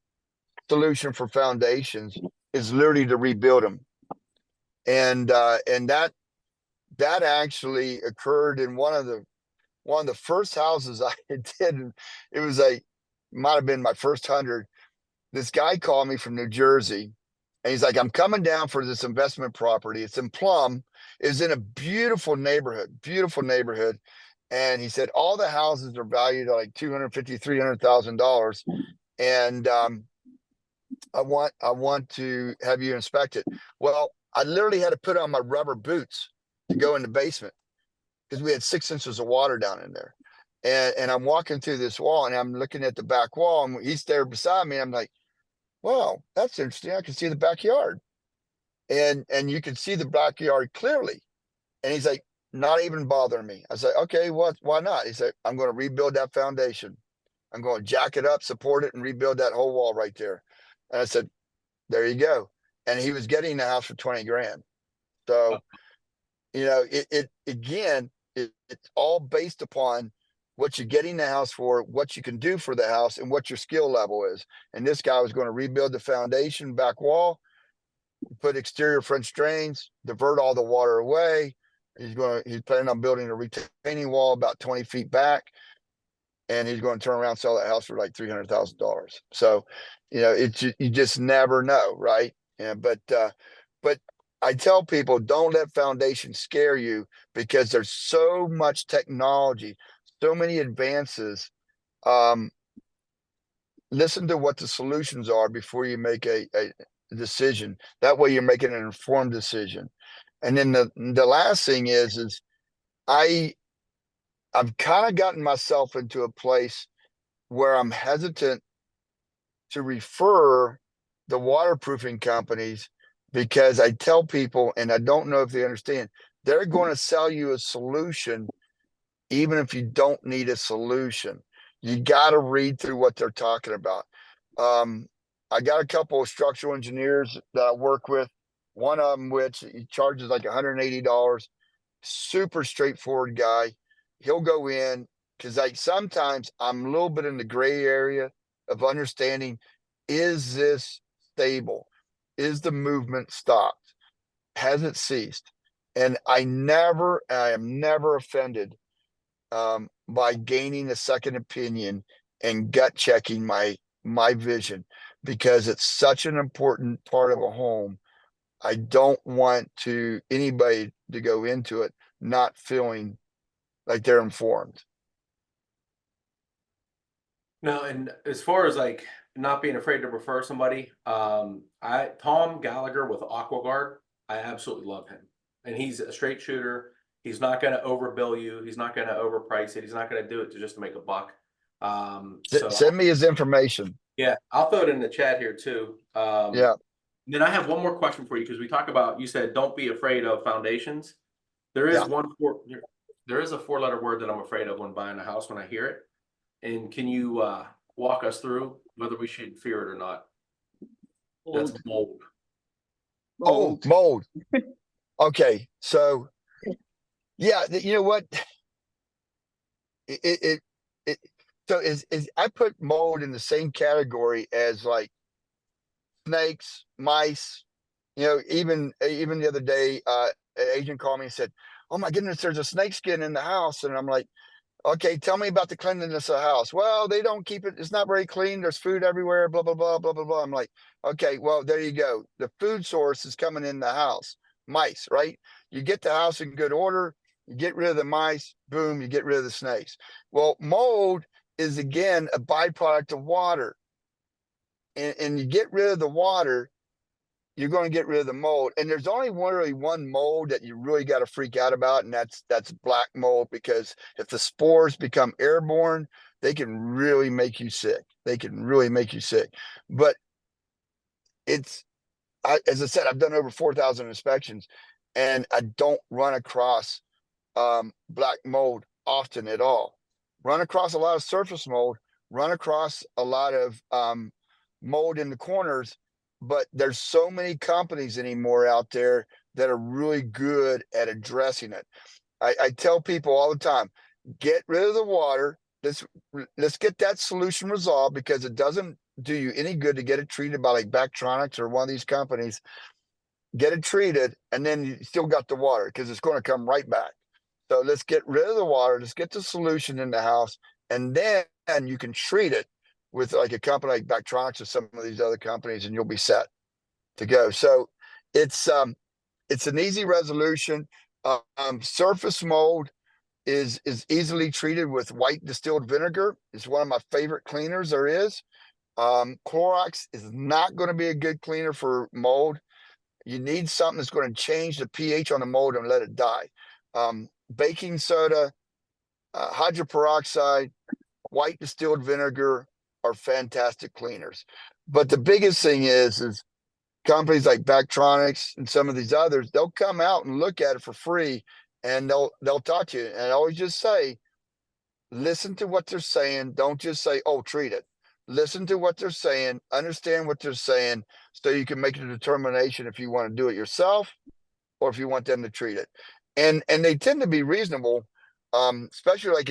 solution for foundations is literally to rebuild them, and that actually occurred in one of the first houses I did. It was might have been my first 100. This guy called me from New Jersey, and he's like, I'm coming down for this investment property. It's in Plum. It's in a beautiful neighborhood. And he said, all the houses are valued at like $250,000, $300,000. And I want to have you inspect it. Well, I literally had to put on my rubber boots to go in the basement because we had 6 inches of water down in there. And I'm walking through this wall and I'm looking at the back wall and he's there beside me. I'm like, wow, that's interesting. I can see the backyard. And you can see the backyard clearly. And he's like, not even bothering me. I said, okay, why not? He said, I'm going to rebuild that foundation. I'm going to jack it up, support it, and rebuild that whole wall right there. And I said, there you go. And he was getting the house for 20 grand. So, you know, it's all based upon what you're getting the house for, what you can do for the house, and what your skill level is. And this guy was going to rebuild the foundation, back wall, put exterior French drains, divert all the water away. He's planning on building a retaining wall about 20 feet back. And he's going to turn around and sell that house for like $300,000. So, you know, you just never know, right? Yeah, but I tell people, don't let foundation scare you because there's so much technology, so many advances. Listen to what the solutions are before you make a decision. That way you're making an informed decision. And then the last thing is I've kind of gotten myself into a place where I'm hesitant to refer the waterproofing companies because I tell people, and I don't know if they understand, they're going to sell you a solution even if you don't need a solution. You got to read through what they're talking about. I got a couple of structural engineers that I work with. One of them, which he charges like $180, super straightforward guy. He'll go in because like sometimes I'm a little bit in the gray area of understanding, is this stable? Is the movement stopped? Has it ceased? And I am never offended by gaining a second opinion and gut checking my vision, because it's such an important part of a home. I don't want anybody to go into it not feeling like they're informed. No, and as far as like not being afraid to refer somebody, Tom Gallagher with AquaGuard, I absolutely love him. And he's a straight shooter. He's not going to overbill you. He's not going to overprice it. He's not going to do it just to make a buck. Send me his information. Yeah, I'll throw it in the chat here too. Yeah. Then I have one more question for you because we talk about, you said don't be afraid of foundations. There is there is a 4-letter word that I'm afraid of when buying a house when I hear it. And can you walk us through whether we should fear it or not? That's mold. Oh, mold. Okay, so yeah, you know what? So I put mold in the same category as like snakes, mice. You know, even the other day, an agent called me and said, "Oh my goodness, there's a snake skin in the house," and I'm like, okay, tell me about the cleanliness of the house. Well, they don't keep it. It's not very clean. There's food everywhere, blah, blah, blah, blah, blah, blah. I'm like, okay, well, there you go. The food source is coming in the house. Mice, right? You get the house in good order. You get rid of the mice. Boom, you get rid of the snakes. Well, mold is, again, a byproduct of water. And you get rid of the water, you're going to get rid of the mold. And there's only really one mold that you really got to freak out about, and that's black mold, because if the spores become airborne, they can really make you sick. But as I said, I've done over 4,000 inspections, and I don't run across black mold often at all. Run across a lot of surface mold, run across a lot of mold in the corners. But there's so many companies anymore out there that are really good at addressing it. I tell people all the time, get rid of the water. Let's get that solution resolved, because it doesn't do you any good to get it treated by like Bactronics or one of these companies. Get it treated, and then you still got the water, because it's going to come right back. So let's get rid of the water. Let's get the solution in the house, and then you can treat it with like a company like Bactronics or some of these other companies, and you'll be set to go. So it's an easy resolution. Surface mold is easily treated with white distilled vinegar. It's one of my favorite cleaners there is. Clorox is not gonna be a good cleaner for mold. You need something that's gonna change the pH on the mold and let it die. Baking soda, hydroperoxide, white distilled vinegar are fantastic cleaners. But the biggest thing is companies like Bactronics and some of these others, they'll come out and look at it for free, and they'll talk to you. And I always just say, listen to what they're saying. Don't just say, oh, treat it. Listen to what they're saying, understand what they're saying, so you can make a determination if you want to do it yourself or if you want them to treat it. And they tend to be reasonable, especially like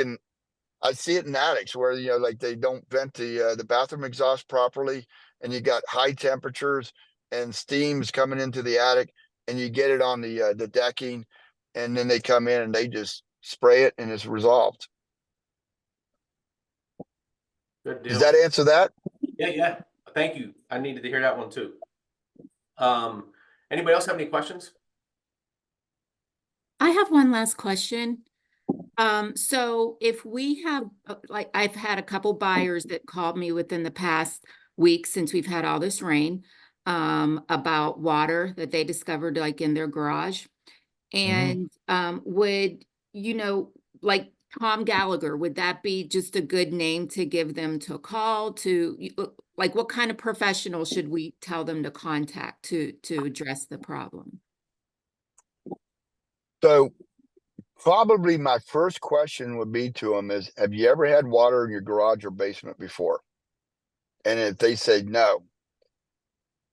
I see it in attics where, you know, like they don't vent the bathroom exhaust properly, and you got high temperatures and steam's coming into the attic, and you get it on the decking, and then they come in and they just spray it and it's resolved. Good Does deal. that answer that? Yeah. Thank you. I needed to hear that one too. Anybody else have any questions? I have one last question. So if we have, like, I've had a couple buyers that called me within the past week since we've had all this rain, about water that they discovered like in their garage. And, would, like Tom Gallagher, would that be just a good name to give them to call like, what kind of professional should we tell them to contact to address the problem? So probably my first question would be to them is, have you ever had water in your garage or basement before? And if they say no,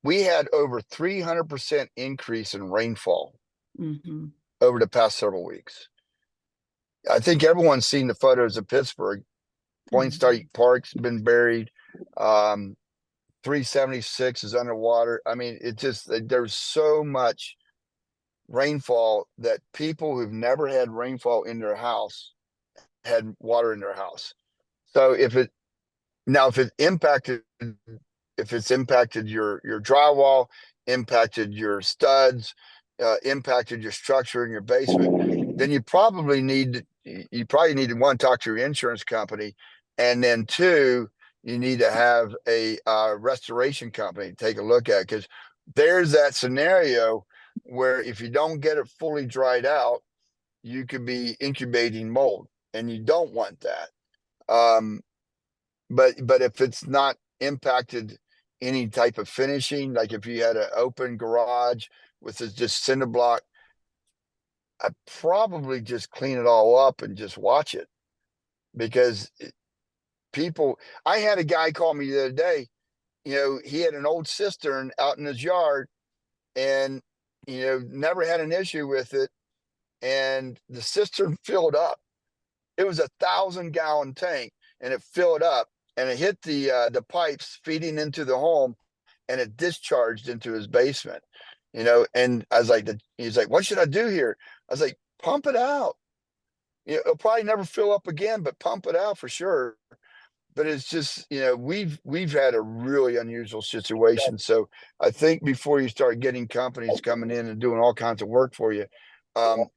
we had over 300% increase in rainfall Mhm. over the past several weeks. I think everyone's seen the photos of Pittsburgh. Point State Park's been buried. 376 is underwater. I mean, it just, there's so much rainfall that people who've never had rainfall in their house had water in their house. So if it's impacted your drywall, impacted your studs, impacted your structure in your basement, then you probably need to, one, talk to your insurance company, and then two, you need to have a restoration company take a look at it, because there's that scenario where if you don't get it fully dried out, you could be incubating mold, and you don't want that. But if it's not impacted any type of finishing, like if you had an open garage with just cinder block, I'd probably just clean it all up and just watch it, because I had a guy call me the other day. He had an old cistern out in his yard, and never had an issue with it, and the cistern filled up. It was 1,000-gallon tank, and it filled up, and it hit the pipes feeding into the home, and it discharged into his basement. And I was like, he's like, what should I do here? I was like, pump it out. It'll probably never fill up again, but pump it out for sure. But it's just, we've had a really unusual situation. So I think before you start getting companies coming in and doing all kinds of work for you,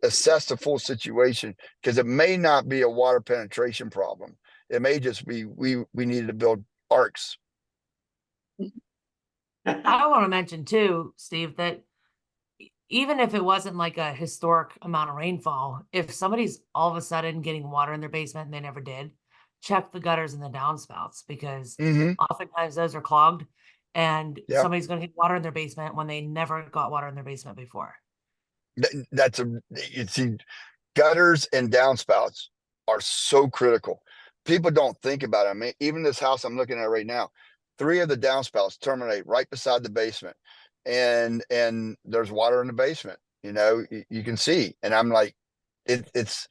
assess the full situation, because it may not be a water penetration problem. It may just be we needed to build arcs. I want to mention too, Steve, that even if it wasn't like a historic amount of rainfall, if somebody's all of a sudden getting water in their basement and they never did, check the gutters and the downspouts, because oftentimes those are clogged, and Yep. somebody's going to get water in their basement when they never got water in their basement before. You see, gutters and downspouts are so critical. People don't think about it. I mean, even this house I'm looking at right now, 3 of the downspouts terminate right beside the basement, and there's water in the basement. You can see, and I'm like, it's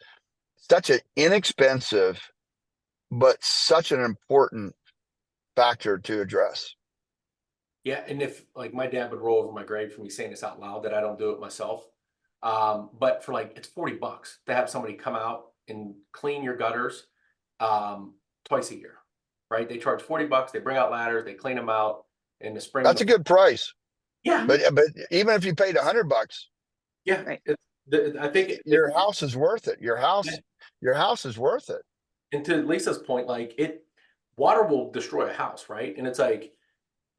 such an inexpensive but such an important factor to address. Yeah, and if, like, my dad would roll over my grave for me saying this out loud, that I don't do it myself. But for, like, it's $40 to have somebody come out and clean your gutters twice a year, right? They charge $40. They bring out ladders, they clean them out in the spring. That's a good price. Yeah, But even if you paid $100, yeah. Right. I think your house is worth it. Your house is worth it. And to Lisa's point, like, water will destroy a house, right? And it's like,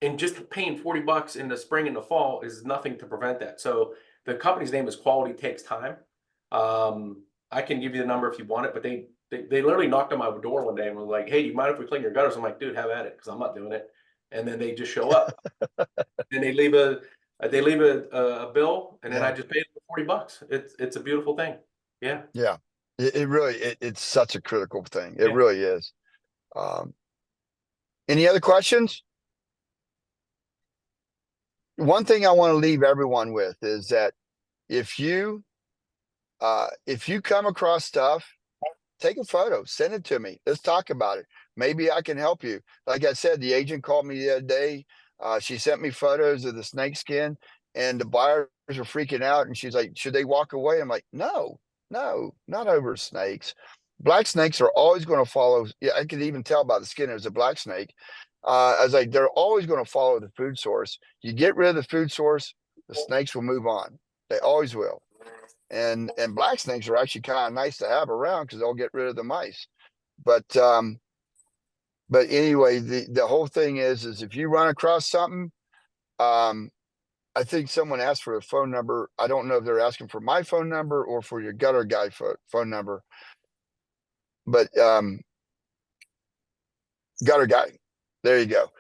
and just paying $40 in the spring and the fall is nothing to prevent that. So the company's name is Quality Takes Time. I can give you the number if you want it, but they literally knocked on my door one day and were like, "Hey, do you mind if we clean your gutters?" I'm like, "Dude, have at it," because I'm not doing it. And then they just show up and they leave a bill, and then I Yeah. just paid them $40. It's a beautiful thing. Yeah. Yeah. It really, it's such a critical thing. It Yeah. really is. Any other questions? One thing I want to leave everyone with is that if you come across stuff, take a photo, send it to me. Let's talk about it. Maybe I can help you. Like I said, the agent called me the other day. She sent me photos of the snake skin, and the buyers are freaking out. And she's like, "Should they walk away?" I'm like, no, not over snakes. Black snakes are always going to follow. Yeah, I could even tell by the skin it was a black snake. I was like, they're always going to follow the food source. You get rid of the food source, the snakes will move on. They always will. And black snakes are actually kind of nice to have around because they'll get rid of the mice. But anyway, the whole thing is if you run across something, I think someone asked for a phone number. I don't know if they're asking for my phone number or for your gutter guy phone number. But gutter guy, there you go.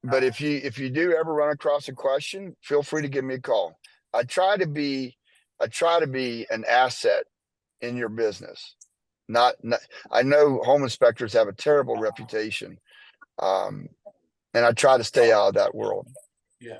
But if you do ever run across a question, feel free to give me a call. I try to be an asset in your business. Not I know home inspectors have a terrible reputation. And I try to stay out of that world. Yeah.